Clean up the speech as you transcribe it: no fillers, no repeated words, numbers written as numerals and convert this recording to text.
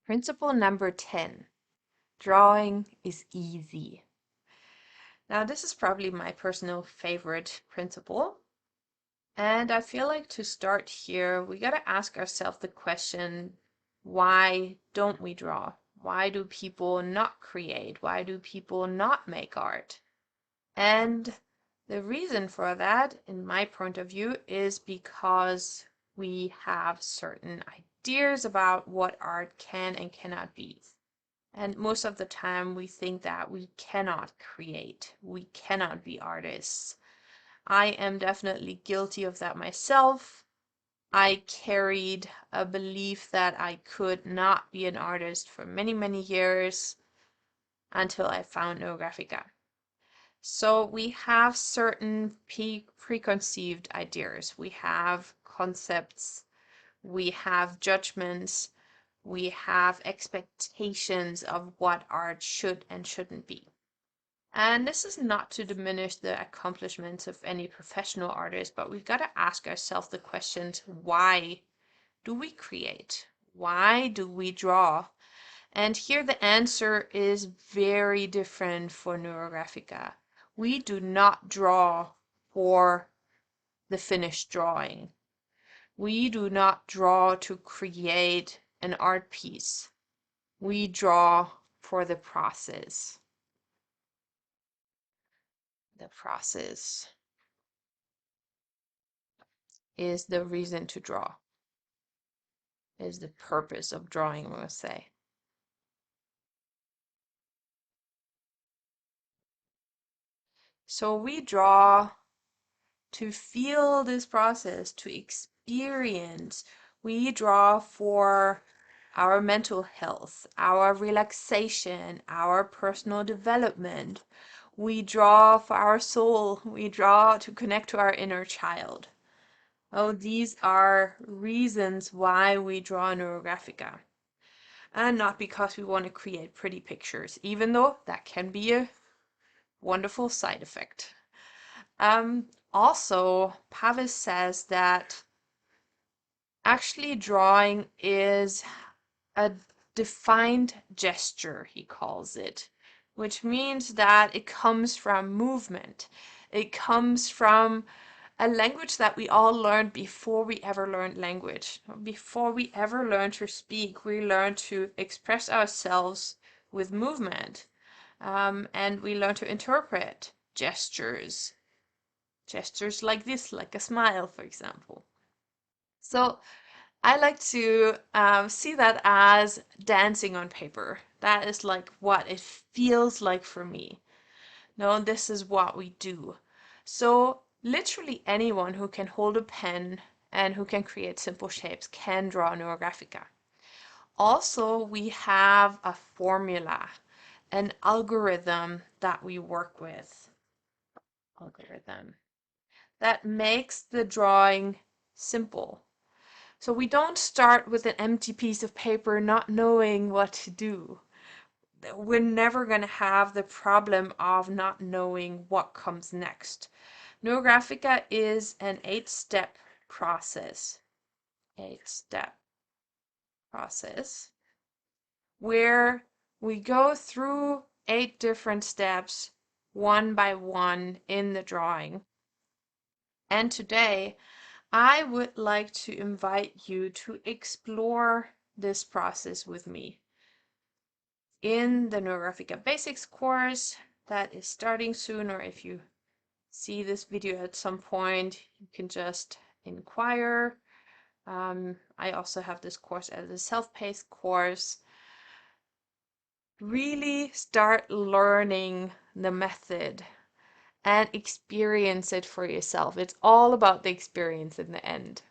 Principle number 10. Drawing is easy. Now, this is probably my personal favorite principle. And I feel like to start here, we got to ask ourselves the question, why don't we draw? Why do people not create? Why do people not make art? And the reason for that, in my point of view, is because we have certain ideas about what art can and cannot be. And most of the time we think that we cannot create, we cannot be artists. I am definitely guilty of that myself. I carried a belief that I could not be an artist for many, many years until I found Neurographica. So we have certain preconceived ideas. We have concepts, we have judgments, we have expectations of what art should and shouldn't be. And this is not to diminish the accomplishments of any professional artist, but we've got to ask ourselves the questions, why do we create? Why do we draw? And here the answer is very different for Neurographica. We do not draw for the finished drawing. We do not draw to create an art piece. We draw for the process. The process is the reason to draw, is the purpose of drawing, I must say. So we draw to feel this process, to experience. We draw for our mental health, our relaxation, our personal development. We draw for our soul. We draw to connect to our inner child. Oh, these are reasons why we draw Neurographica. And not because we want to create pretty pictures, even though that can be a wonderful side effect. Also, Pavel says that actually drawing is a defined gesture, he calls it, which means that it comes from movement. It comes from a language that we all learned before we ever learned language. Before we ever learned to speak, we learned to express ourselves with movement. And we learn to interpret gestures. Gestures like this, like a smile, for example. So I like to see that as dancing on paper. That is like what it feels like for me. No, this is what we do. So literally anyone who can hold a pen and who can create simple shapes can draw Neurographica. Also, we have a formula, an algorithm that we work with. Algorithm that makes the drawing simple. So we don't start with an empty piece of paper not knowing what to do. We're never going to have the problem of not knowing what comes next. Neurographica is an 8-step process. 8-step process where we go through 8 different steps one by one in the drawing. And today I would like to invite you to explore this process with me in the Neurographica Basics course that is starting soon, or if you see this video at some point, you can just inquire. I also have this course as a self-paced course. Really start learning the method and experience it for yourself. It's all about the experience in the end.